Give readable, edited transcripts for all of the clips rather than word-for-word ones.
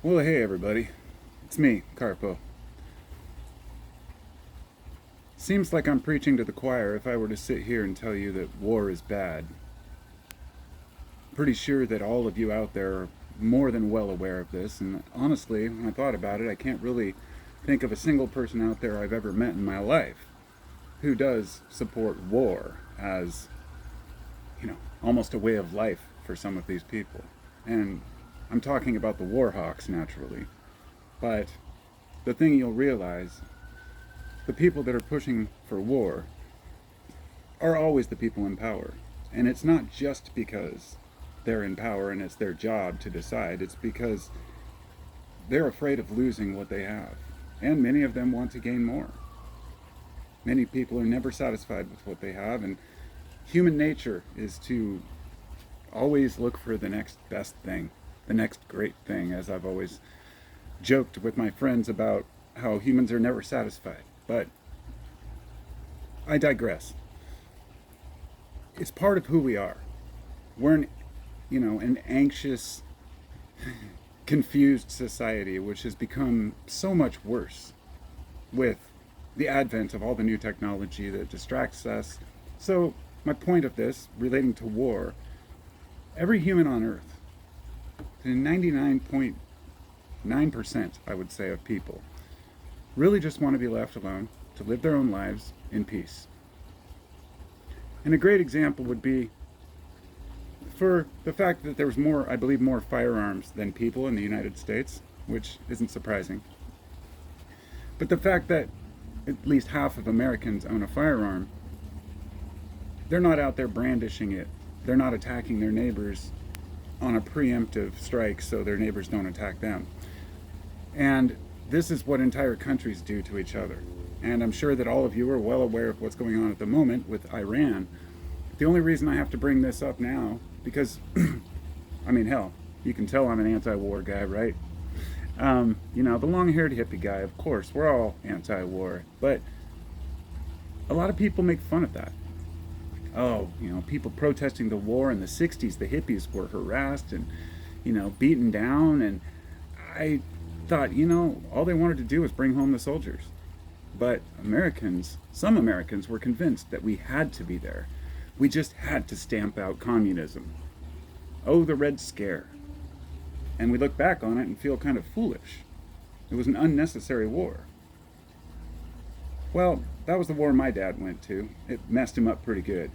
Well, hey everybody. It's me, Carpo. Seems like I'm preaching to the choir if I were to sit here and tell you that war is bad. Pretty sure that all of you out there are more than well aware of this, and honestly, when I thought about it, I can't really think of a single person out there I've ever met in my life who does support war as, almost a way of life for some of these people. And I'm talking about the war hawks, naturally. But the thing you'll realize, the people that are pushing for war are always the people in power. And it's not just because they're in power and it's their job to decide, it's because they're afraid of losing what they have. And many of them want to gain more. Many people are never satisfied with what they have, and human nature is to always look for the next best thing, the next great thing, as I've always joked with my friends about how humans are never satisfied. But I digress. It's part of who we are. We're an anxious, confused society, which has become so much worse with the advent of all the new technology that distracts us. So, my point of this, relating to war, every human on Earth, to 99.9%, I would say, of people, really just want to be left alone to live their own lives in peace. And a great example would be for the fact that there was more, I believe, more firearms than people in the United States, which isn't surprising. But the fact that at least half of Americans own a firearm, they're not out there brandishing it. They're not attacking their neighbors on a preemptive strike so their neighbors don't attack them. And this is what entire countries do to each other. And I'm sure that all of you are well aware of what's going on at the moment with Iran. The only reason I have to bring this up now, because, hell, you can tell I'm an anti-war guy, right? The long-haired hippie guy, of course, we're all anti-war. But a lot of people make fun of that. Oh, people protesting the war in the 60s, the hippies were harassed and, beaten down. And I thought, all they wanted to do was bring home the soldiers. But some Americans were convinced that we had to be there. We just had to stamp out communism. Oh, the Red Scare. And we look back on it and feel kind of foolish. It was an unnecessary war. Well, that was the war my dad went to. It messed him up pretty good.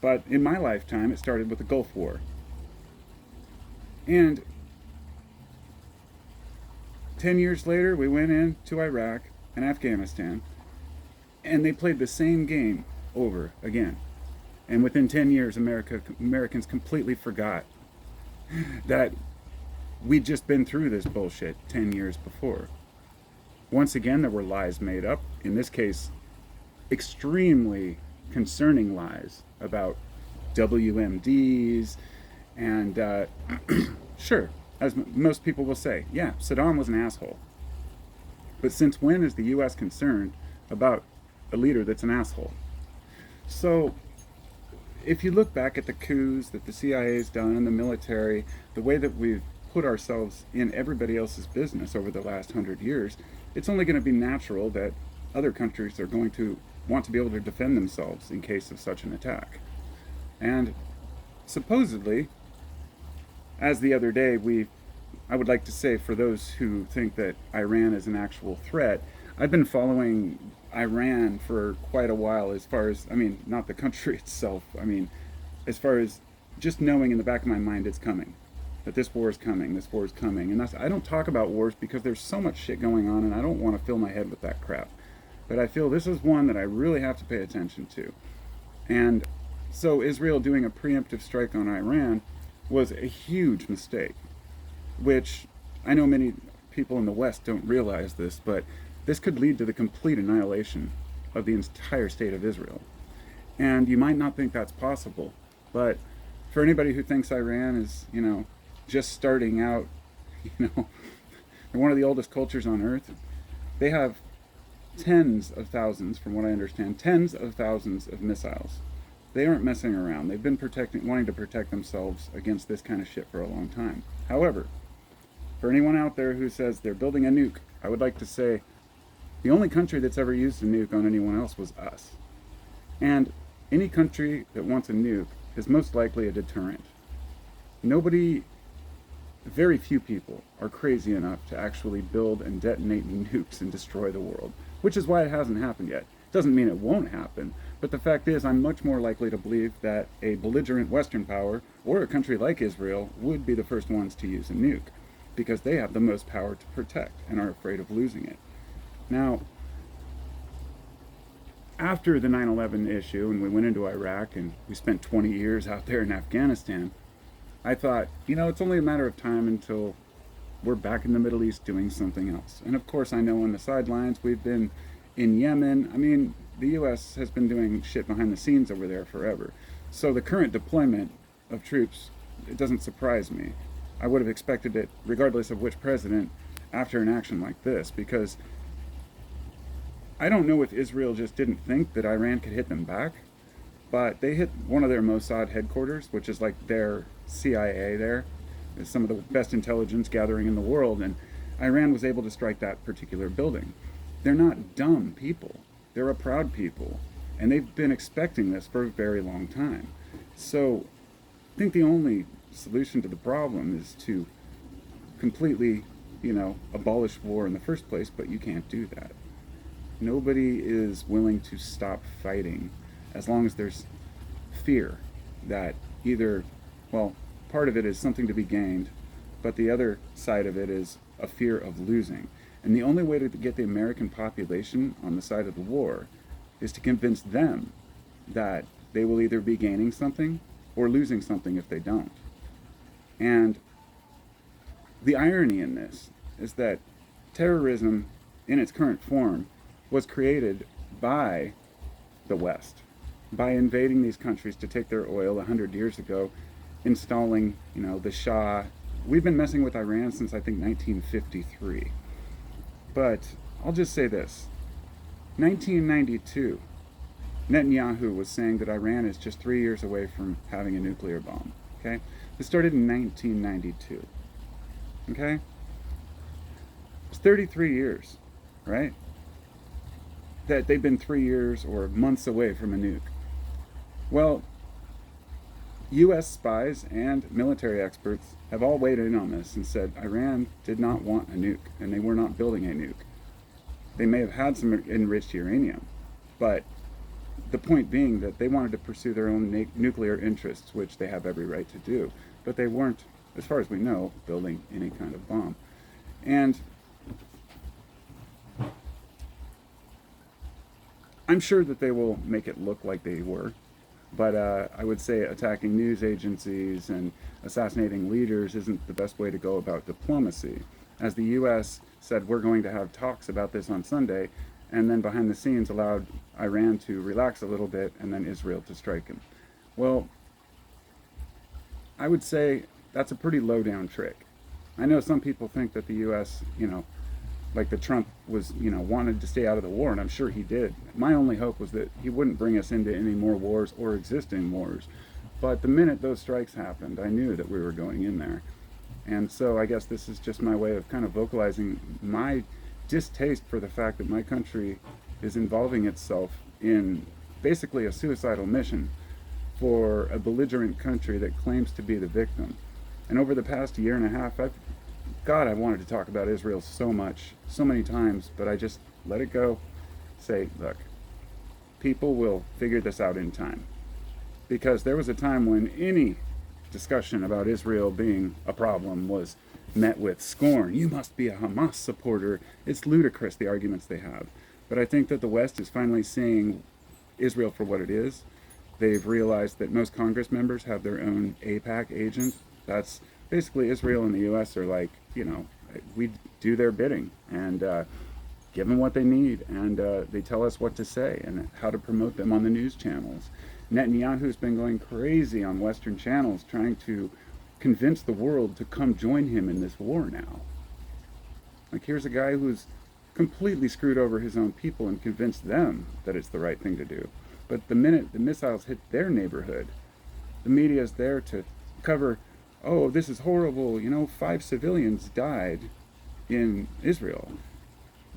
But in my lifetime, it started with the Gulf War. And 10 years later, we went into Iraq and Afghanistan, and they played the same game over again. And within 10 years, Americans completely forgot that we'd just been through this bullshit 10 years before. Once again, there were lies made up, in this case, extremely concerning lies about WMDs. And sure, as most people will say, yeah, Saddam was an asshole. But since when is the US concerned about a leader that's an asshole? So, if you look back at the coups that the CIA's done and the military, the way that we've put ourselves in everybody else's business over the last 100 years, it's only going to be natural that other countries are going to want to be able to defend themselves in case of such an attack. And supposedly, as the other day, I would like to say, for those who think that Iran is an actual threat, I've been following Iran for quite a while, as far as, not the country itself, as far as just knowing in the back of my mind it's coming. That this war is coming, this war is coming. And I don't talk about wars because there's so much shit going on and I don't want to fill my head with that crap. But I feel this is one that I really have to pay attention to. And so Israel doing a preemptive strike on Iran was a huge mistake, which I know many people in the West don't realize this, but this could lead to the complete annihilation of the entire state of Israel. And you might not think that's possible, but for anybody who thinks Iran is, just starting out, they're one of the oldest cultures on earth. They have tens of thousands, from what I understand, tens of thousands of missiles. They aren't messing around. They've been wanting to protect themselves against this kind of shit for a long time. However, For anyone out there who says they're building a nuke, I would like to say the only country that's ever used a nuke on anyone else was us. And any country that wants a nuke is most likely a deterrent. Nobody, very few people, are crazy enough to actually build and detonate nukes and destroy the world, which is why it hasn't happened yet. Doesn't mean it won't happen, but the fact is I'm much more likely to believe that a belligerent Western power or a country like Israel would be the first ones to use a nuke, because they have the most power to protect and are afraid of losing it. Now, after the 9/11 issue and we went into Iraq and we spent 20 years out there in Afghanistan, I thought, it's only a matter of time until we're back in the Middle East doing something else. And of course, I know on the sidelines we've been in Yemen. I mean, the U.S. has been doing shit behind the scenes over there forever. So the current deployment of troops, it doesn't surprise me. I would have expected it regardless of which president after an action like this, because I don't know if Israel just didn't think that Iran could hit them back, but they hit one of their Mossad headquarters, which is like their CIA there. It's some of the best intelligence gathering in the world, and Iran was able to strike that particular building. They're not dumb people. They're a proud people, and they've been expecting this for a very long time. So I think the only solution to the problem is to completely, abolish war in the first place, but you can't do that. Nobody is willing to stop fighting as long as there's fear that either, part of it is something to be gained, but the other side of it is a fear of losing. And the only way to get the American population on the side of the war is to convince them that they will either be gaining something or losing something if they don't. And the irony in this is that terrorism in its current form was created by the West, by invading these countries to take their oil 100 years ago, installing, the Shah. We've been messing with Iran since I think 1953. But I'll just say this. 1992, Netanyahu was saying that Iran is just 3 years away from having a nuclear bomb. Okay? This started in 1992. Okay? It's 33 years, right? That they've been 3 years or months away from a nuke. Well, U.S. spies and military experts have all weighed in on this and said Iran did not want a nuke, and they were not building a nuke. They may have had some enriched uranium, but the point being that they wanted to pursue their own nuclear interests, which they have every right to do, but they weren't, as far as we know, building any kind of bomb. And I'm sure that they will make it look like they were, but I would say attacking news agencies and assassinating leaders isn't the best way to go about diplomacy. As the U.S. said, we're going to have talks about this on Sunday, and then behind the scenes allowed Iran to relax a little bit and then Israel to strike him. Well, I would say that's a pretty low-down trick. I know some people think that the U.S., like that Trump was, wanted to stay out of the war, and I'm sure he did. My only hope was that he wouldn't bring us into any more wars or existing wars. But the minute those strikes happened, I knew that we were going in there. And so I guess this is just my way of kind of vocalizing my distaste for the fact that my country is involving itself in basically a suicidal mission for a belligerent country that claims to be the victim. And over the past year and a half, I wanted to talk about Israel so much, so many times, but I just let it go. Say, look, people will figure this out in time. Because there was a time when any discussion about Israel being a problem was met with scorn. You must be a Hamas supporter. It's ludicrous, the arguments they have. But I think that the West is finally seeing Israel for what it is. They've realized that most Congress members have their own AIPAC agent. That's basically Israel and the U.S. are like, we do their bidding and give them what they need, and they tell us what to say and how to promote them on the news channels. Netanyahu's been going crazy on Western channels trying to convince the world to come join him in this war now. Like, here's a guy who's completely screwed over his own people and convinced them that it's the right thing to do. But the minute the missiles hit their neighborhood, the media is there to cover oh, this is horrible, 5 civilians died in Israel.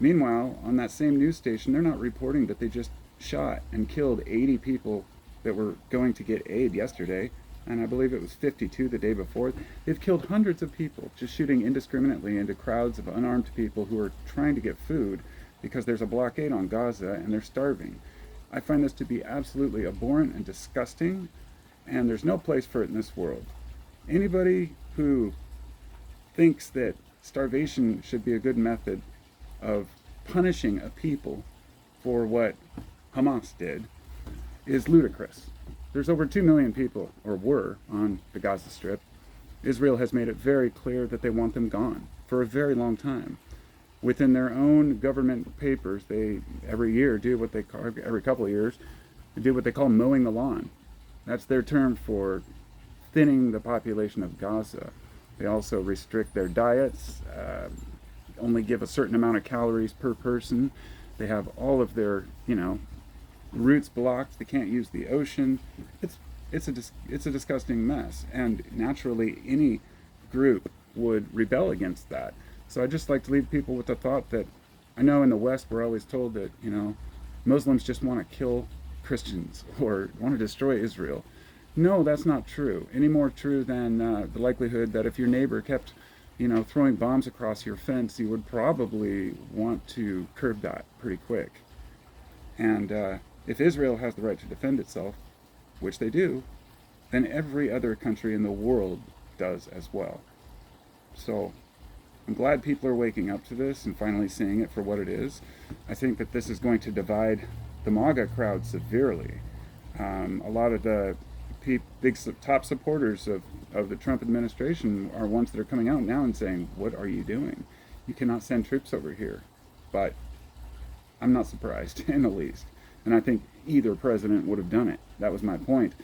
Meanwhile, on that same news station, they're not reporting that they just shot and killed 80 people that were going to get aid yesterday, and I believe it was 52 the day before. They've killed hundreds of people just shooting indiscriminately into crowds of unarmed people who are trying to get food because there's a blockade on Gaza and they're starving. I find this to be absolutely abhorrent and disgusting, and there's no place for it in this world. Anybody who thinks that starvation should be a good method of punishing a people for what Hamas did is ludicrous. There's over 2 million people, or were, on the Gaza Strip. Israel has made it very clear that they want them gone for a very long time. Within their own government papers, they every year do what they call, every couple of years, they do what they call mowing the lawn. That's their term for thinning the population of Gaza. They also restrict their diets, only give a certain amount of calories per person. They have all of their, routes blocked. They can't use the ocean. It's a disgusting mess, and naturally any group would rebel against that. So I just like to leave people with the thought that I know in the West we're always told that Muslims just want to kill Christians or want to destroy Israel. No, that's not true. Any more true than the likelihood that if your neighbor kept throwing bombs across your fence, you would probably want to curb that pretty quick. And if Israel has the right to defend itself, which they do, then every other country in the world does as well. So I'm glad people are waking up to this and finally seeing it for what it is. I think that this is going to divide the MAGA crowd severely. A lot of the big top supporters of the Trump administration are ones that are coming out now and saying, what are you doing? You cannot send troops over here. But I'm not surprised in the least. And I think either president would have done it. That was my point.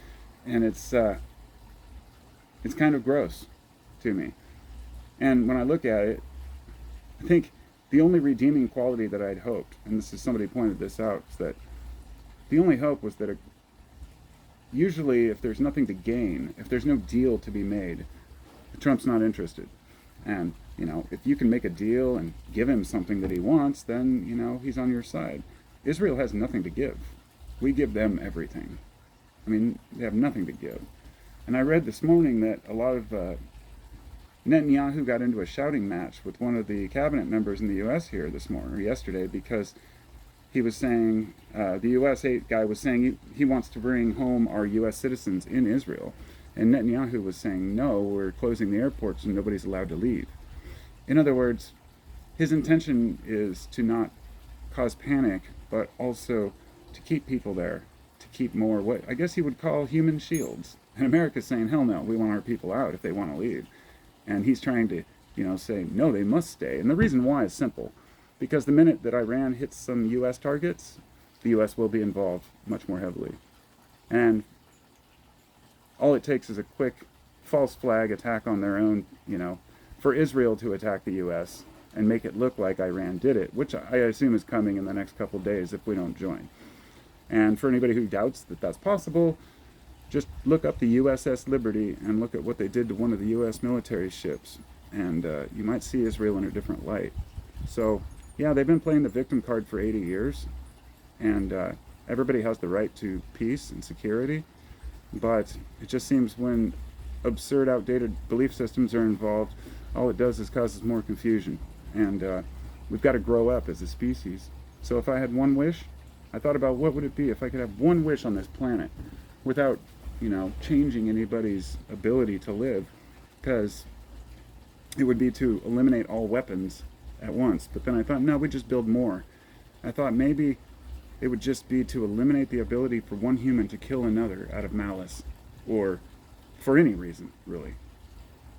And it's kind of gross to me. And when I look at it, I think the only redeeming quality that I'd hoped, and this is somebody pointed this out, is that the only hope was that usually if there's nothing to gain, if there's no deal to be made, Trump's not interested. And, if you can make a deal and give him something that he wants, then, he's on your side. Israel has nothing to give. We give them everything. I mean, they have nothing to give. And I read this morning that a lot of Netanyahu got into a shouting match with one of the cabinet members in the U.S. here this morning, or yesterday, because he was saying, the U.S. guy was saying he wants to bring home our U.S. citizens in Israel. And Netanyahu was saying, no, we're closing the airports and nobody's allowed to leave. In other words, his intention is to not cause panic, but also to keep people there, to keep more what I guess he would call human shields. And America's saying, hell no, we want our people out if they want to leave. And he's trying to, say, no, they must stay. And the reason why is simple. Because the minute that Iran hits some U.S. targets, the U.S. will be involved much more heavily. And all it takes is a quick false flag attack on their own, for Israel to attack the U.S. and make it look like Iran did it, which I assume is coming in the next couple days if we don't join. And for anybody who doubts that that's possible, just look up the USS Liberty and look at what they did to one of the U.S. military ships, and you might see Israel in a different light. So, yeah, they've been playing the victim card for 80 years, and everybody has the right to peace and security, but it just seems when absurd, outdated belief systems are involved, all it does is causes more confusion. And we've got to grow up as a species. So if I had one wish, I thought about what would it be if I could have one wish on this planet without, changing anybody's ability to live, because it would be to eliminate all weapons at once. But then I thought, no, we just build more. I thought maybe it would just be to eliminate the ability for one human to kill another out of malice, or for any reason, really.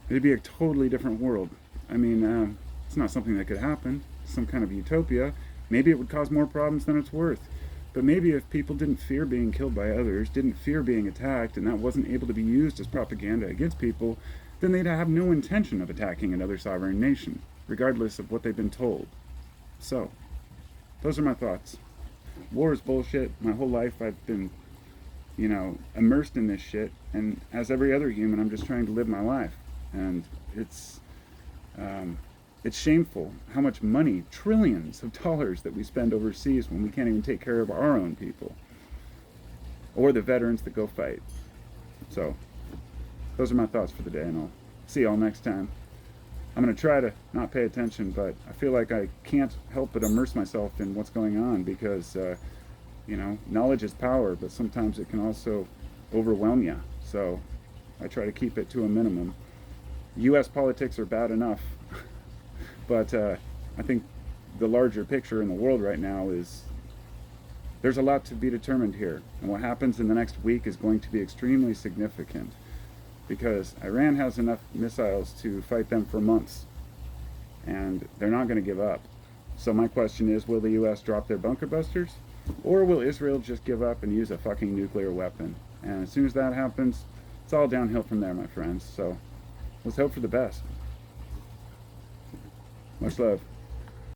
It'd be a totally different world. I mean, it's not something that could happen, some kind of utopia. Maybe it would cause more problems than it's worth. But maybe if people didn't fear being killed by others, didn't fear being attacked, and that wasn't able to be used as propaganda against people, then they'd have no intention of attacking another sovereign nation, regardless of what they've been told. So, those are my thoughts. War is bullshit. My whole life I've been, immersed in this shit, and as every other human, I'm just trying to live my life. And it's shameful how much money, trillions of dollars, that we spend overseas when we can't even take care of our own people or the veterans that go fight. So those are my thoughts for the day, and I'll see y'all next time. I'm going to try to not pay attention, but I feel like I can't help but immerse myself in what's going on because, knowledge is power, but sometimes it can also overwhelm you. So I try to keep it to a minimum. U.S. politics are bad enough, but I think the larger picture in the world right now is there's a lot to be determined here. And what happens in the next week is going to be extremely significant because Iran has enough missiles to fight them for months, and they're not going to give up. So my question is, will the U.S. drop their bunker busters? Or will Israel just give up and use a fucking nuclear weapon? And as soon as that happens, it's all downhill from there, my friends. So let's hope for the best. Much love.